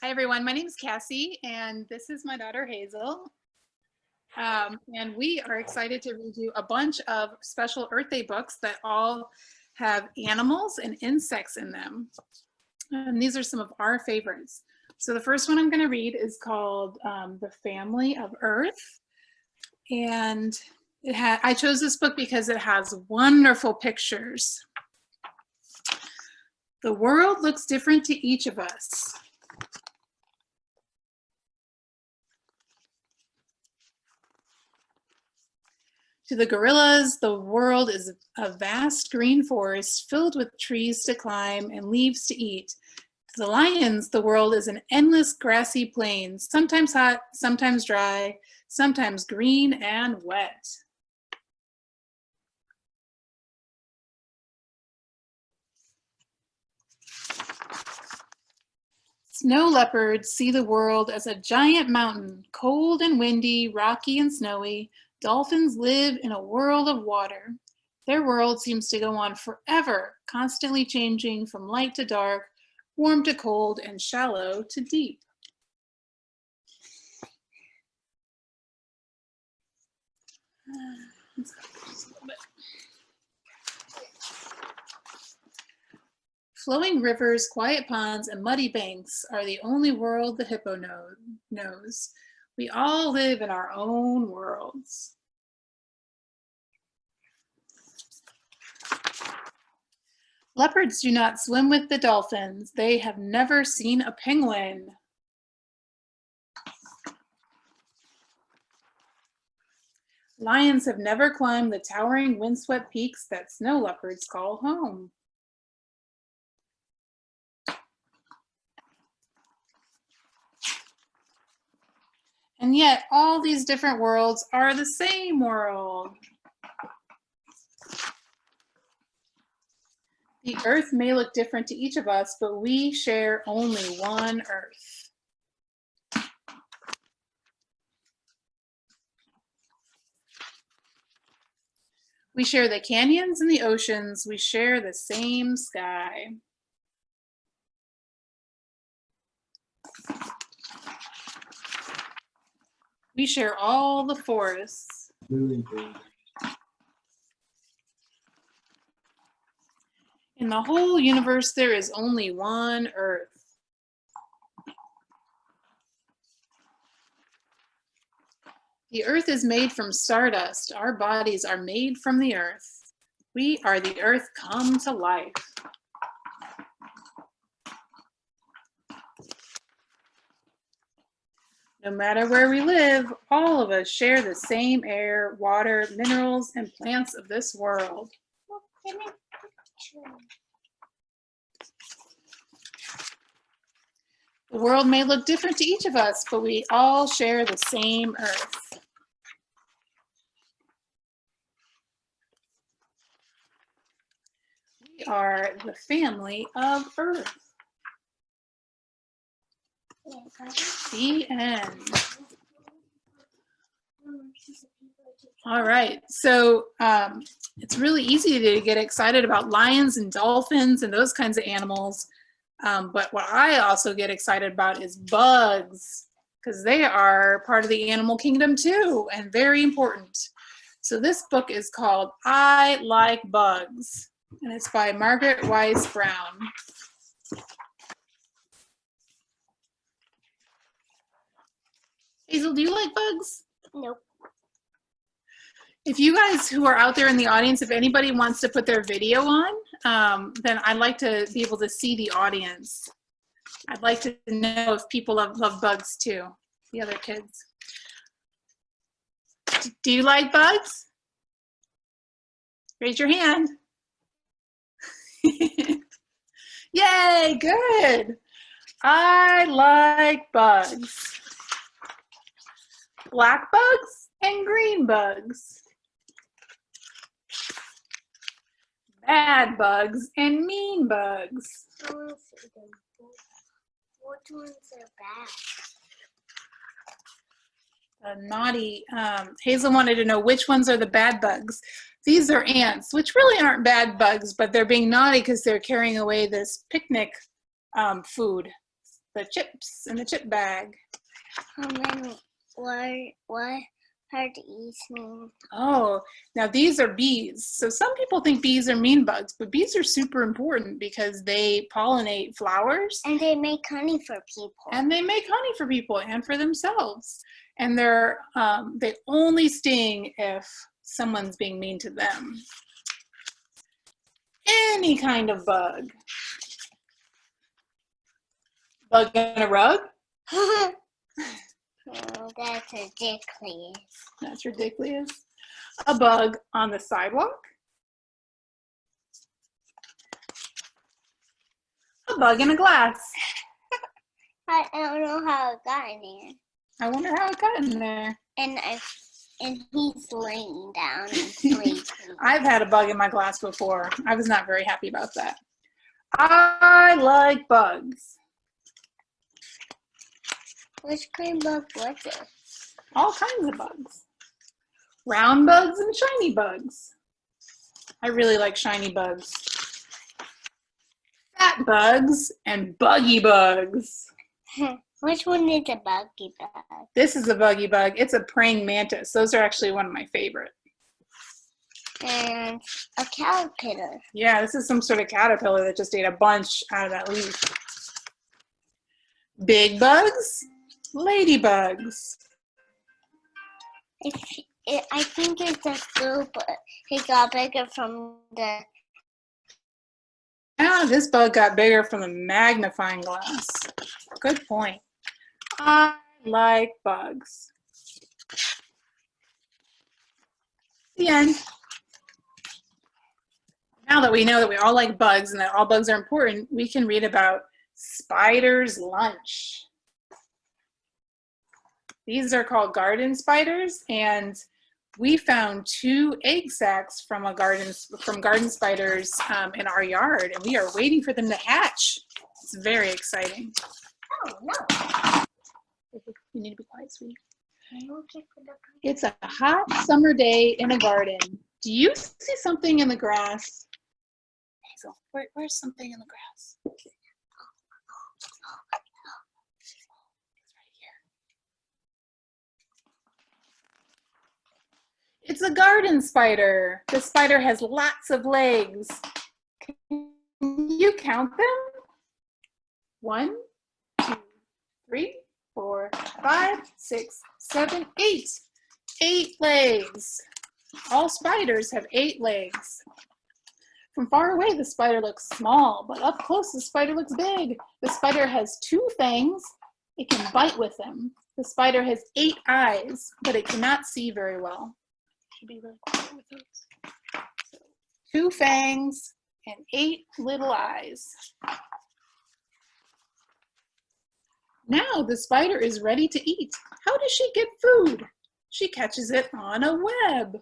Hi everyone, my name is Cassie and this is my daughter Hazel. And we are excited to read you a bunch of special Earth Day books that all have animals and insects in them. And these are some of our favorites. So the first one I'm going to read is called The Family of Earth. And I chose this book because it has wonderful pictures. The world looks different to each of us. To the gorillas, the world is a vast green forest filled with trees to climb and leaves to eat. To the lions, the world is an endless grassy plain, sometimes hot, sometimes dry, sometimes green and wet. Snow leopards see the world as a giant mountain, cold and windy, rocky and snowy. Dolphins live in a world of water. Their world seems to go on forever, constantly changing from light to dark, warm to cold, and shallow to deep. Flowing rivers, quiet ponds, and muddy banks are the only world the hippo knows. We all live in our own worlds. Leopards do not swim with the dolphins. They have never seen a penguin. Lions have never climbed the towering windswept peaks that snow leopards call home. And yet all these different worlds are the same world. The earth may look different to each of us, but we share only one earth. We share the canyons and the oceans. We share the same sky. We share all the forests. In the whole universe, there is only one Earth. The Earth is made from stardust. Our bodies are made from the Earth. We are the Earth come to life. No matter where we live, all of us share the same air, water, minerals, and plants of this world. The world may look different to each of us, but we all share the same earth. We are the family of Earth. The end. All right, so it's really easy to get excited about lions and dolphins and those kinds of animals. But what I also get excited about is bugs, because they are part of the animal kingdom too, and very important. So this book is called I Like Bugs, and it's by Margaret Wise Brown. Hazel, do you like bugs? Nope. If you guys who are out there in the audience, if anybody wants to put their video on, then I'd like to be able to see the audience. I'd like to know if people love bugs too, the other kids. Do you like bugs? Raise your hand. Yay, good. I like bugs. Black bugs and green bugs. Bad bugs and mean bugs. I want to see them. What ones are bad? Naughty. Hazel wanted to know which ones are the bad bugs. These are ants, which really aren't bad bugs, but they're being naughty because they're carrying away this picnic food the chips in the chip bag. And then what heart eats mean? Oh, now these are bees. So some people think bees are mean bugs, but bees are super important because they pollinate flowers. And they make honey for people. And they make honey for people and for themselves. And they only sting if someone's being mean to them. Any kind of bug. Bug in a rug? Oh, that's ridiculous. That's ridiculous. A bug on the sidewalk. A bug in a glass. I don't know how it got in there. I wonder how it got in there. And he's laying down and sleeping. I've had a bug in my glass before. I was not very happy about that. I like bugs. Which kind of bug was it? All kinds of bugs. Round bugs and shiny bugs. I really like shiny bugs. Fat bugs and buggy bugs. Which one is a buggy bug? This is a buggy bug. It's a praying mantis. Those are actually one of my favorite. And a caterpillar. Yeah, this is some sort of caterpillar that just ate a bunch out of that leaf. Big bugs, ladybugs. I think it's a fruit, but he got bigger from the... Ah, this bug got bigger from the magnifying glass. Good point. I like bugs. The end. Now that we know that we all like bugs and that all bugs are important, we can read about spider's lunch. These are called garden spiders, and we found 2 egg sacs from garden spiders in our yard, and we are waiting for them to hatch. It's very exciting. Oh, no. You need to be quiet, sweetie. It's a hot summer day in a garden. Do you see something in the grass? Hazel, where's something in the grass? It's a garden spider. The spider has lots of legs. Can you count them? 1, 2, 3, 4, 5, 6, 7, 8. 8 legs. All spiders have 8 legs. From far away, the spider looks small, but up close, the spider looks big. The spider has 2 fangs. It can bite with them. The spider has 8 eyes, but it cannot see very well. Should be really quiet with those. So, 2 fangs and 8 little eyes. Now the spider is ready to eat. How does she get food? She catches it on a web.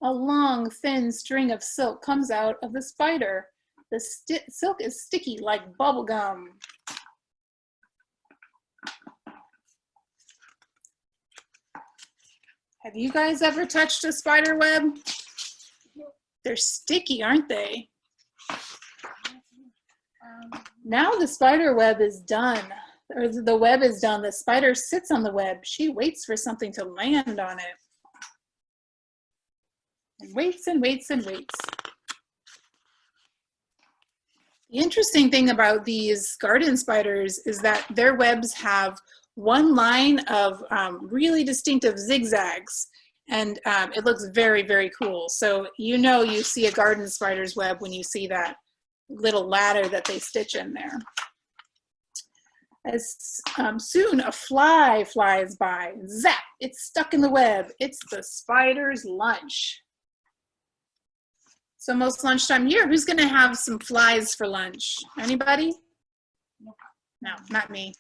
A long, thin string of silk comes out of the spider. The silk is sticky like bubble gum. Have you guys ever touched a spider web? They're sticky, aren't they? Now the spider web is done, or the web is done. The spider sits on the web. She waits for something to land on it. And waits and waits and waits. The interesting thing about these garden spiders is that their webs have one line of really distinctive zigzags, and it looks very, very cool. So you know you see a garden spider's web when you see that little ladder that they stitch in there. As soon a fly flies by, zap, it's stuck in the web. It's the spider's lunch. So most lunchtime here, who's gonna have some flies for lunch? Anybody? No, not me.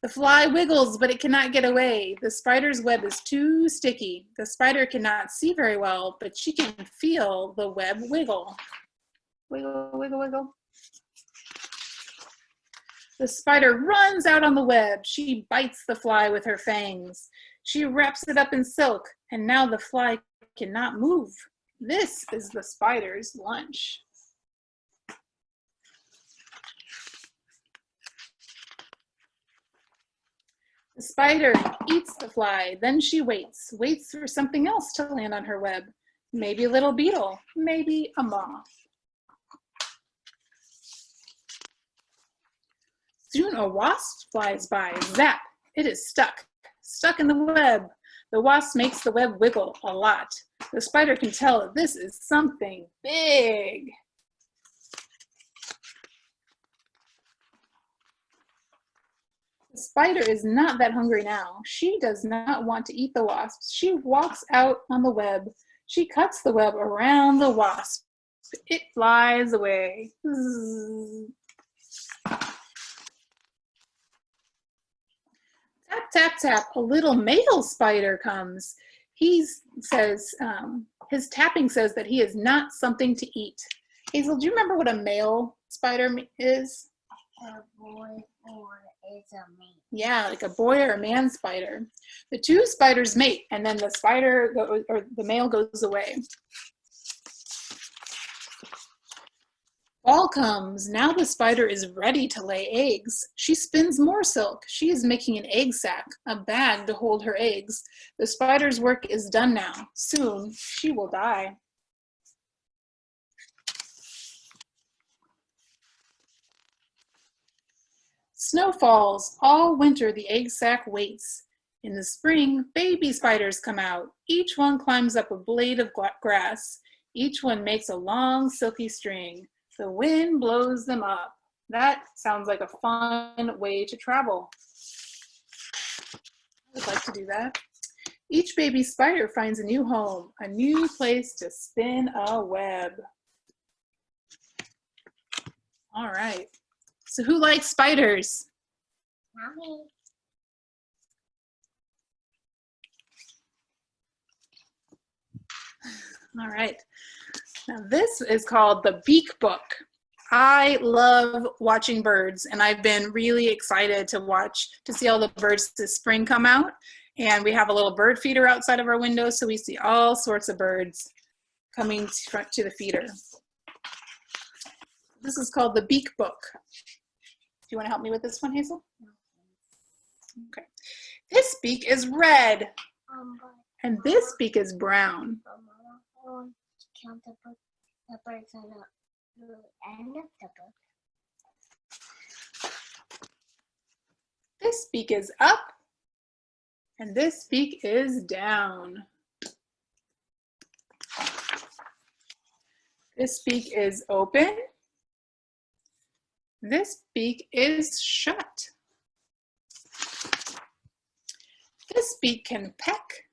The fly wiggles, but it cannot get away. The spider's web is too sticky. The spider cannot see very well, but she can feel the web wiggle. Wiggle, wiggle, wiggle. The spider runs out on the web. She bites the fly with her fangs. She wraps it up in silk, and now the fly cannot move. This is the spider's lunch. The spider eats the fly, then she waits for something else to land on her web. Maybe a little beetle, maybe a moth. Soon a wasp flies by. Zap! It is stuck in the web. The wasp makes the web wiggle a lot. The spider can tell that this is something big. The spider is not that hungry now. She does not want to eat the wasp. She walks out on the web. She cuts the web around the wasp. It flies away. Tap, tap, tap, a little male spider comes. He says, his tapping says that he is not something to eat. Hazel, do you remember what a male spider is? A boy or is a man. Yeah, like a boy or a man spider. The two spiders mate, and then the spider or the male goes away. Fall comes. Now the spider is ready to lay eggs. She spins more silk. She is making an egg sack, a bag to hold her eggs. The spider's work is done now. Soon she will die. Snow falls. All winter the egg sack waits. In the spring, baby spiders come out. Each one climbs up a blade of grass. Each one makes a long silky string. The wind blows them up. That sounds like a fun way to travel. I would like to do that. Each baby spider finds a new home, a new place to spin a web. All right. So who likes spiders? Mommy. All right. Now this is called the Beak Book. I love watching birds, and I've been really excited to see all the birds this spring come out. And we have a little bird feeder outside of our window, so we see all sorts of birds coming to the feeder. This is called the Beak Book. Do you want to help me with this one, Hazel? Okay. This beak is red, and this beak is brown. Count the birds on the end of the book. This beak is up, and this beak is down. This beak is open. This beak is shut. This beak can peck.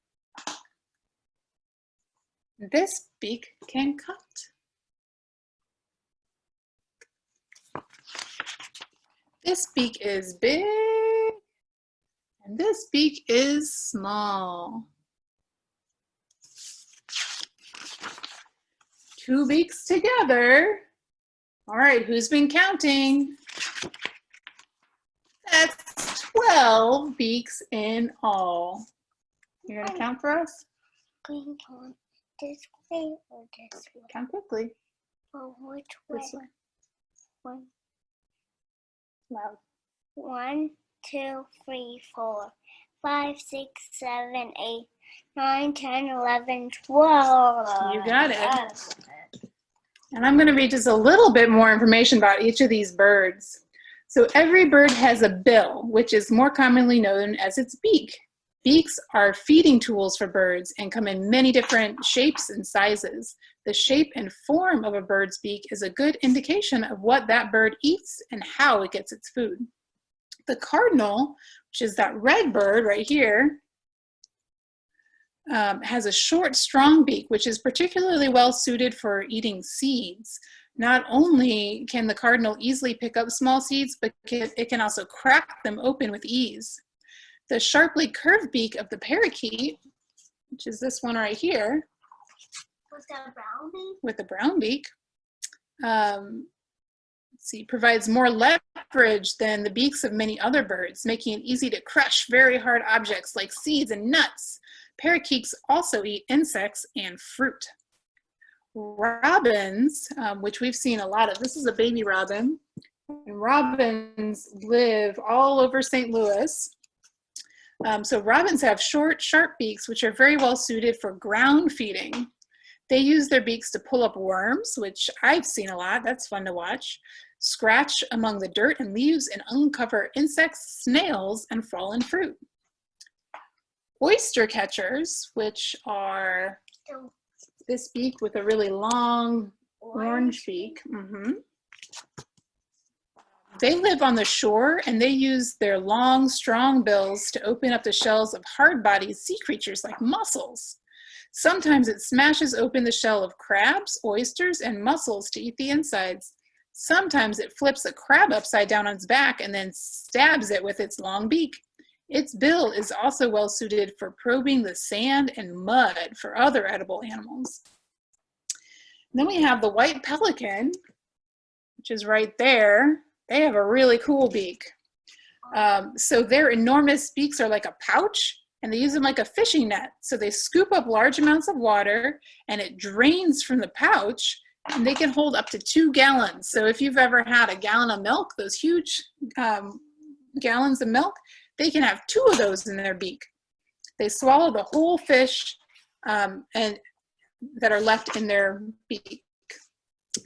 This beak can cut. This beak is big, and this beak is small. Two beaks together. All right, who's been counting? That's 12 beaks in all. You're gonna count for us? Can count this way or this way? Count quickly. Well, which way? This way. One. Loud. 1, 2, 3, 4, 5, 6, 7, 8, 9, 10, 11, 12. You got it. And I'm going to read just a little bit more information about each of these birds. So every bird has a bill, which is more commonly known as its beak. Beaks are feeding tools for birds and come in many different shapes and sizes. The shape and form of a bird's beak is a good indication of what that bird eats and how it gets its food. The cardinal, which is that red bird right here, has a short, strong beak, which is particularly well suited for eating seeds. Not only can the cardinal easily pick up small seeds, but it can also crack them open with ease. The sharply curved beak of the parakeet, which is this one right here, with the brown beak, provides more leverage than the beaks of many other birds, making it easy to crush very hard objects like seeds and nuts. Parakeets also eat insects and fruit. Robins, which we've seen a lot of, this is a baby robin, and robins live all over St. Louis. So robins have short, sharp beaks, which are very well suited for ground feeding. They use their beaks to pull up worms, which I've seen a lot. That's fun to watch. Scratch among the dirt and leaves and uncover insects, snails, and fallen fruit. Oyster catchers, which are this beak with a really long orange beak. They live on the shore and they use their long, strong bills to open up the shells of hard-bodied sea creatures like mussels. Sometimes it smashes open the shell of crabs, oysters, and mussels to eat the insides. Sometimes it flips a crab upside down on its back and then stabs it with its long beak. Its bill is also well suited for probing the sand and mud for other edible animals. And then we have the white pelican, which is right there. They have a really cool beak. So their enormous beaks are like a pouch, and they use them like a fishing net. So they scoop up large amounts of water, and it drains from the pouch, and they can hold up to 2 gallons. So if you've ever had a gallon of milk, those huge gallons of milk, they can have 2 of those in their beak. They swallow the whole fish and that are left in their beak.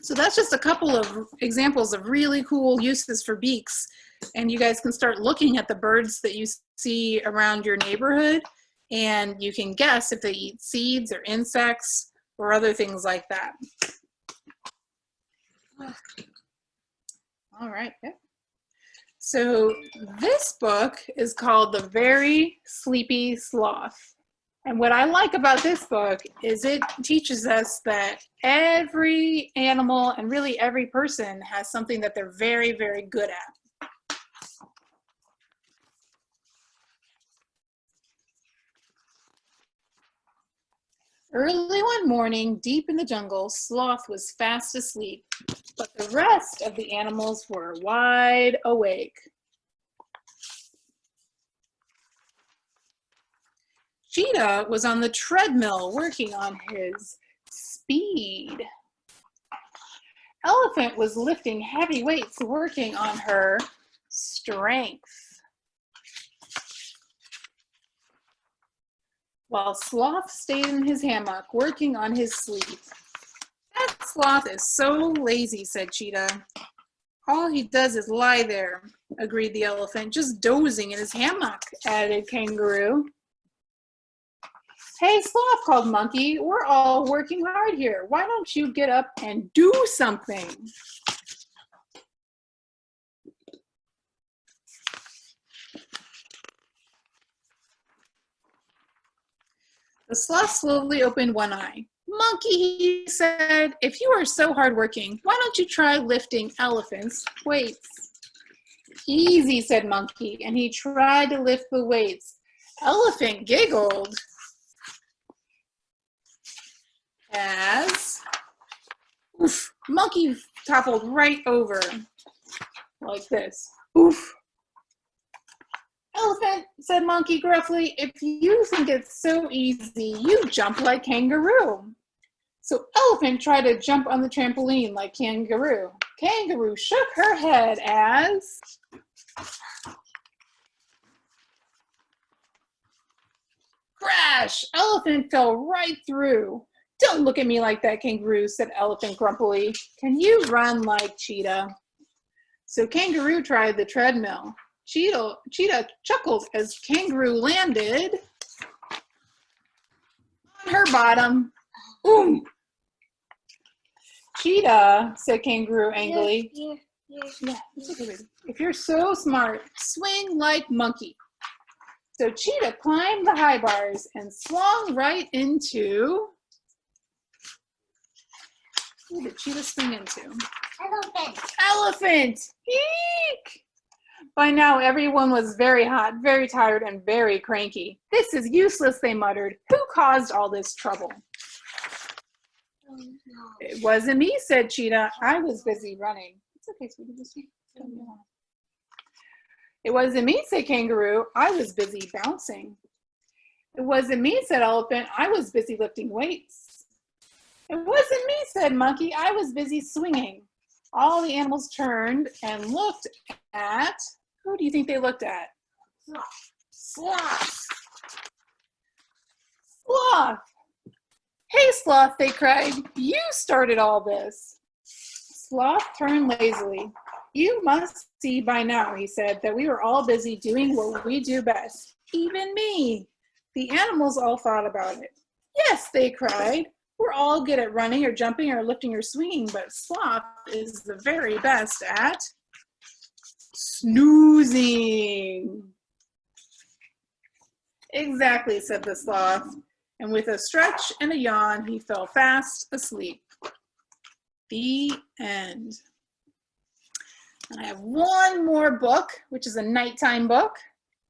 So that's just a couple of examples of really cool uses for beaks. And you guys can start looking at the birds that you see around your neighborhood, and you can guess if they eat seeds or insects or other things like that. All right. So this book is called The Very Sleepy Sloth. And what I like about this book is it teaches us that every animal and really every person has something that they're very, very good at. Early one morning, deep in the jungle, Sloth was fast asleep, but the rest of the animals were wide awake. Cheetah was on the treadmill working on his speed. Elephant was lifting heavy weights working on her strength. While Sloth stayed in his hammock working on his sleep. That Sloth is so lazy, said Cheetah. All he does is lie there, agreed the elephant. Just dozing in his hammock, added Kangaroo. Hey, Sloth, called Monkey, we're all working hard here. Why don't you get up and do something? The Sloth slowly opened one eye. Monkey, he said, if you are so hardworking, why don't you try lifting elephants' weights? Easy, said Monkey, and he tried to lift the weights. Elephant giggled as oof, Monkey toppled right over like this. Oof. Elephant, said Monkey gruffly, if you think it's so easy, you jump like Kangaroo. So Elephant tried to jump on the trampoline like Kangaroo. Kangaroo shook her head as crash! Elephant fell right through. Don't look at me like that, Kangaroo, said Elephant grumpily. Can you run like Cheetah? So Kangaroo tried the treadmill. Cheetah chuckled as Kangaroo landed on her bottom. Boom! Cheetah, said Kangaroo angrily. Yeah, it's okay, baby. If you're so smart, swing like Monkey. So Cheetah climbed the high bars and swung right into. Who did Cheetah swing into? Elephant. Elephant! Eek! By now, everyone was very hot, very tired, and very cranky. This is useless, they muttered. Who caused all this trouble? Oh, no. It wasn't me, said Cheetah. I was busy running. It's okay, sweetie. Just don't be alarmed. It wasn't me, said Kangaroo. I was busy bouncing. It wasn't me, said Elephant. I was busy lifting weights. It wasn't me, said Monkey. I was busy swinging. All the animals turned and looked at, who do you think they looked at? Sloth. Sloth! Sloth! Hey, Sloth, they cried. You started all this. Sloth turned lazily. You must see by now, he said, that we were all busy doing what we do best. Even me. The animals all thought about it. Yes, they cried. We're all good at running or jumping or lifting or swinging, but Sloth is the very best at snoozing. Exactly, said the Sloth, and with a stretch and a yawn, he fell fast asleep. The end. And I have one more book, which is a nighttime book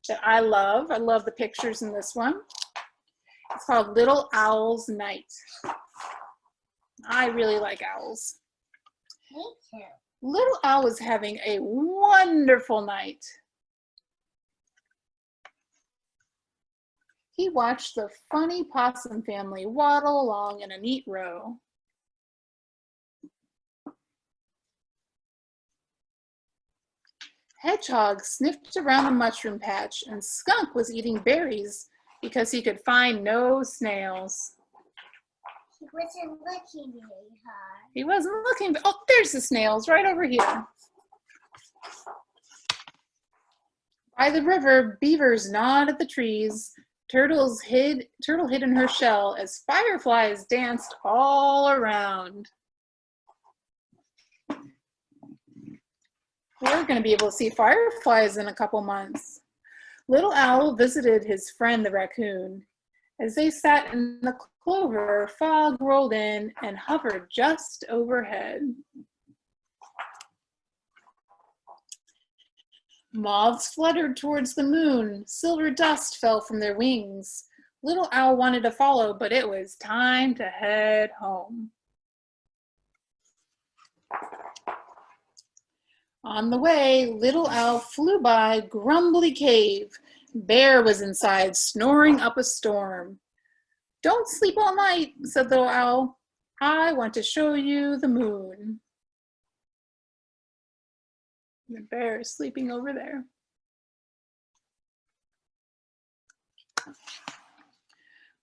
that I love. I love the pictures in this one. It's called Little Owl's Night. I really like owls. Me too. Little Owl was having a wonderful night. He watched the funny possum family waddle along in a neat row. Hedgehog sniffed around the mushroom patch, and Skunk was eating berries because he could find no snails. He wasn't looking very hard. He wasn't looking, but oh, there's the snails right over here. By the river, beavers gnawed at the trees. Turtle hid in her shell as fireflies danced all around. We're going to be able to see fireflies in a couple months. Little Owl visited his friend the raccoon. As they sat in the clover, fog rolled in and hovered just overhead. Moths fluttered towards the moon. Silver dust fell from their wings. Little Owl wanted to follow, but it was time to head home. On the way, Little Owl flew by Grumbly Cave. Bear was inside, snoring up a storm. Don't sleep all night, said Little Owl. I want to show you the moon. The bear is sleeping over there.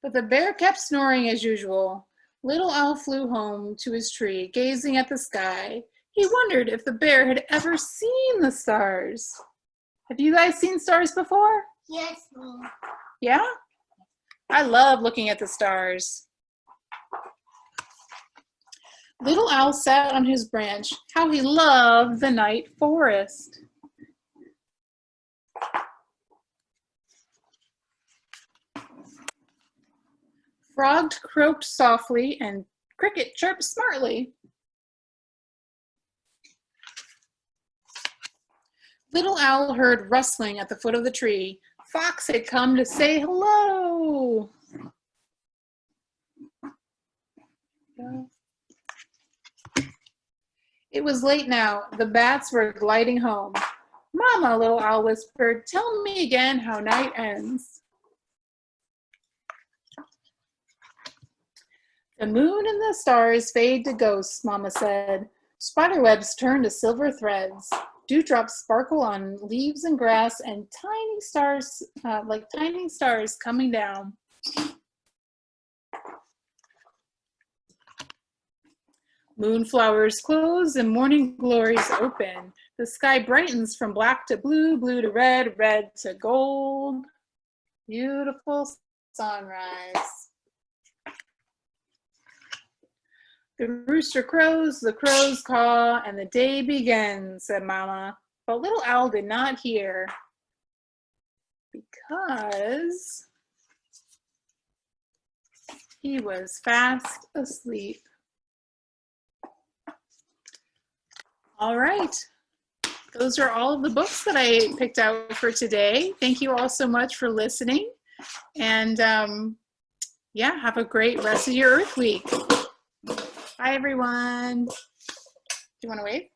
But the bear kept snoring as usual. Little Owl flew home to his tree, gazing at the sky. He wondered if the bear had ever seen the stars. Have you guys seen stars before? Yes, me. Yeah? I love looking at the stars. Little Owl sat on his branch. How he loved the night forest. Frog croaked softly and Cricket chirped smartly. Little Owl heard rustling at the foot of the tree. Fox had come to say hello. It was late now. The bats were gliding home. Mama, Little Owl whispered, tell me again how night ends. The moon and the stars fade to ghosts, Mama said. Spiderwebs turn to silver threads. Dewdrops sparkle on leaves and grass, and tiny stars, like tiny stars coming down. Moonflowers close and morning glories open. The sky brightens from black to blue, blue to red, red to gold. Beautiful sunrise. The rooster crows, the crows caw, and the day begins, said Mama. But Little Owl did not hear because he was fast asleep. All right, those are all of the books that I picked out for today. Thank you all so much for listening. And yeah, have a great rest of your Earth Week. Bye, everyone. Do you want to wave?